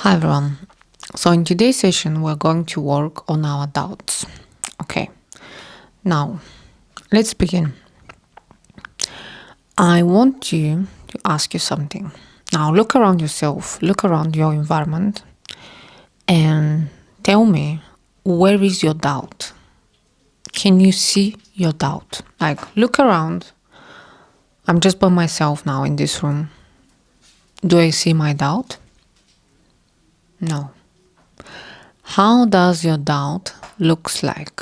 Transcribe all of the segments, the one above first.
Hi everyone. So in today's session, we're going to work on our doubts. Okay. Now, let's begin. I want you to ask you something. Now, look around yourself, look around your environment, and tell me, where is your doubt? Can you see your doubt? Like, look around. I'm just by myself now in this room. Do I see my doubt? No. How does your doubt looks like?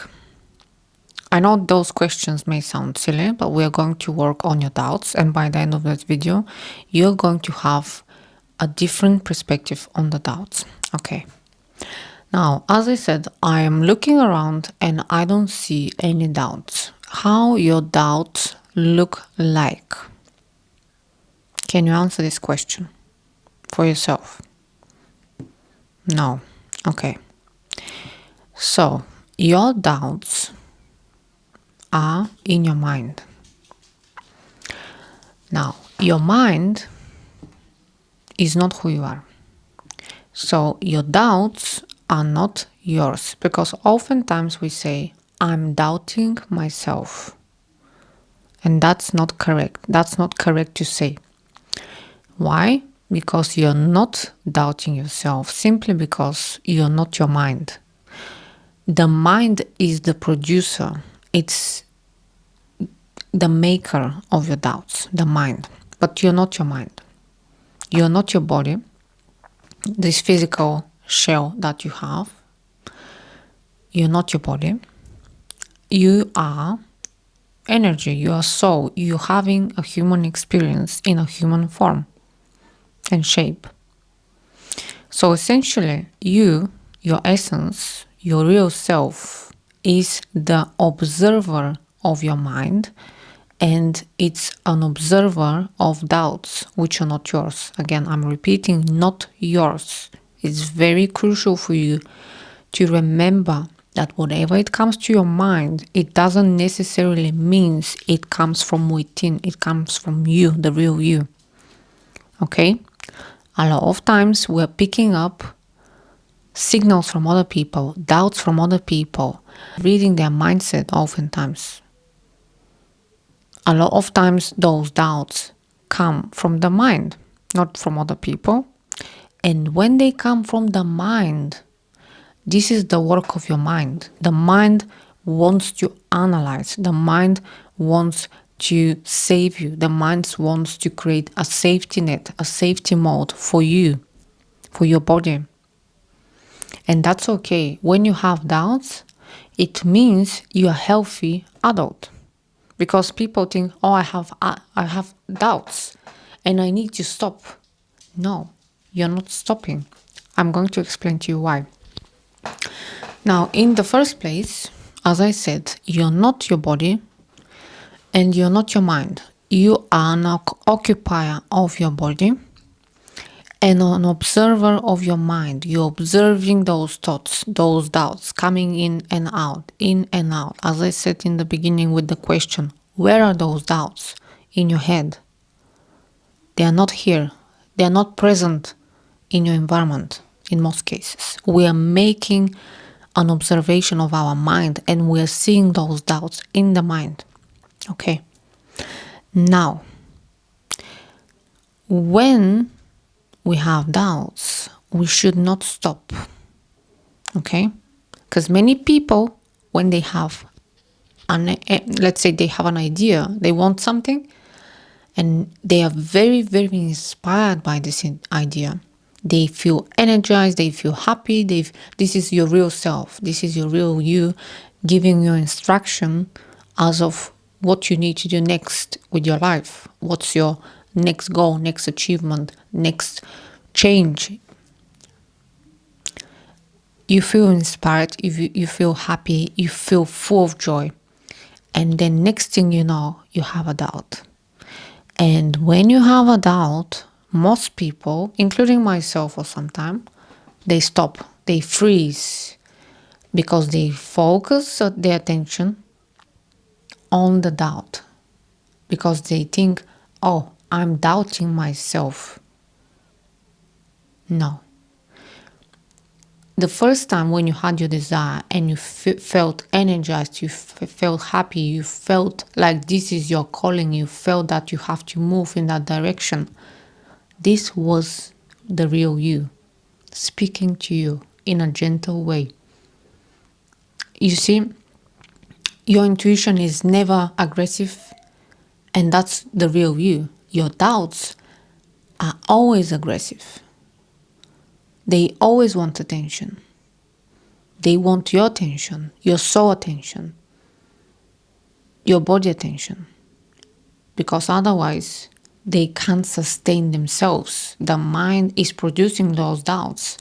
I know those questions may sound silly, but we are going to work on your doubts. And by the end of this video, you're going to have a different perspective on the doubts. Okay. Now, as I said, I am looking around and I don't see any doubts. How your doubts look like? Can you answer this question for yourself? No. Okay. So, your doubts are in your mind. Now, your mind is not who you are. So your doubts are not yours, because oftentimes we say, I'm doubting myself. And that's not correct. That's not correct to say. Why? Because you're not doubting yourself, simply because you're not your mind. The mind is the producer. It's the maker of your doubts, the mind. But you're not your mind. You're not your body, this physical shell that you have. You're not your body. You are energy, you are soul. You're having a human experience in a human form and shape. So essentially, you, your essence, your real self, is the observer of your mind, and it's an observer of doubts which are not yours. Again, I'm repeating, not yours. It's very crucial for you to remember that whatever it comes to your mind, it doesn't necessarily mean it comes from within. It comes from you, the real you. Okay? A lot of times we're picking up signals from other people, doubts from other people, reading their mindset oftentimes. A lot of times those doubts come from the mind, not from other people. And when they come from the mind, this is the work of your mind. The mind wants to analyze. The mind wants to save you. The mind wants to create a safety net, a safety mode for you, for your body. And that's okay. When you have doubts, it means you're a healthy adult. Because people think, oh, I have doubts and I need to stop. No, you're not stopping. I'm going to explain to you why. Now, in the first place, as I said, you're not your body and you're not your mind. You are an occupier of your body and an observer of your mind. You're observing those thoughts, those doubts coming in and out, in and out. As I said in the beginning with the question, where are those doubts in your head? They are not here. They are not present in your environment in most cases. We are making an observation of our mind and we are seeing those doubts in the mind. Okay. Now, when we have doubts, we should not stop. Okay? Because many people, when they have let's say they have an idea, they want something, and they are very, very inspired by this idea. They feel energized, they feel happy, this is your real self, this is your real you, giving you instruction as of what you need to do next with your life. What's your next goal, next achievement, next change. You feel inspired, you feel happy, you feel full of joy. And then next thing you know, you have a doubt. And when you have a doubt, most people, including myself for some time, they stop, they freeze, because they focus their attention on the doubt, because they think, oh, I'm doubting myself. No, The first time when you had your desire and you felt energized, you felt happy, you felt like this is your calling, you felt that you have to move in that direction, this was the real you speaking to you in a gentle way. You see, your intuition is never aggressive, and that's the real you. Your doubts are always aggressive. They always want attention. They want your attention, your soul attention, your body attention. Because otherwise, they can't sustain themselves. The mind is producing those doubts.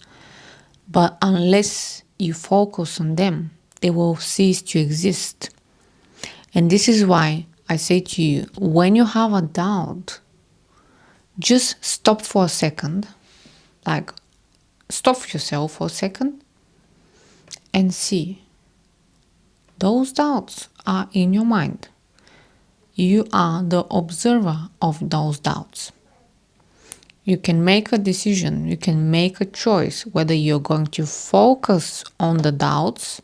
But unless you focus on them, they will cease to exist. And this is why I say to you, when you have a doubt, just stop for a second, like stop yourself for a second and see. Those doubts are in your mind. You are the observer of those doubts. You can make a decision, you can make a choice whether you're going to focus on the doubts,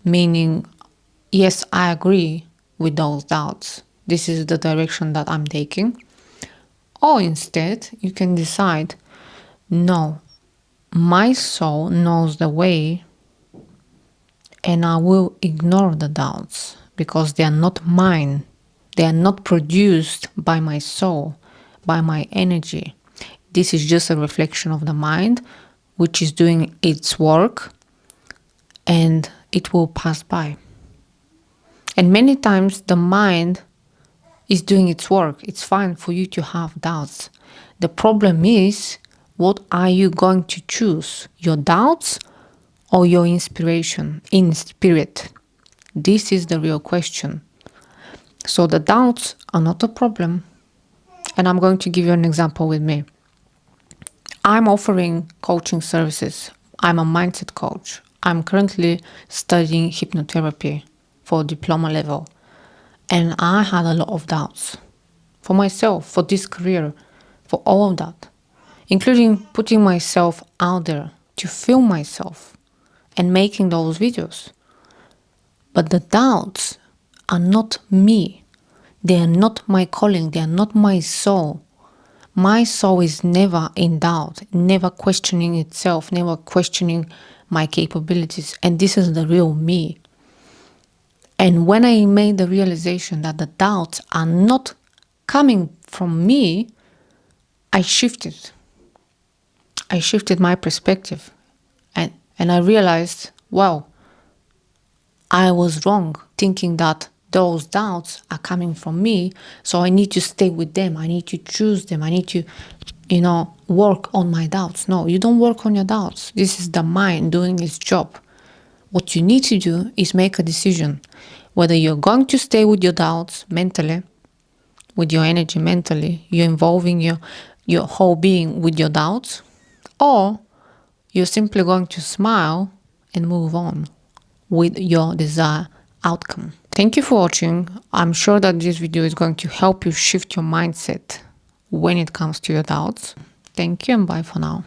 meaning, yes, I agree with those doubts. This is the direction that I'm taking. Or instead, you can decide, no, my soul knows the way, and I will ignore the doubts because they are not mine. They are not produced by my soul, by my energy. This is just a reflection of the mind, which is doing its work, and it will pass by. And many times the mind is doing its work. It's fine for you to have doubts. The problem is, what are you going to choose? Your doubts or your inspiration in spirit? This is the real question. So the doubts are not a problem. And I'm going to give you an example with me. I'm offering coaching services. I'm a mindset coach. I'm currently studying hypnotherapy for diploma level. And I had a lot of doubts for myself, for this career, for all of that, including putting myself out there to film myself and making those videos. But the doubts are not me. They are not my calling. They are not my soul. My soul is never in doubt, never questioning itself, never questioning my capabilities. And this is the real me. And when I made the realization that the doubts are not coming from me, I shifted. I shifted my perspective. And I realized, wow, I was wrong thinking that those doubts are coming from me. So I need to stay with them. I need to choose them. I need to, work on my doubts. No, you don't work on your doubts. This is the mind doing its job. What you need to do is make a decision whether you're going to stay with your doubts mentally, with your energy mentally, you're involving your whole being with your doubts, or you're simply going to smile and move on with your desired outcome. Thank you for watching. I'm sure that this video is going to help you shift your mindset when it comes to your doubts. Thank you and bye for now.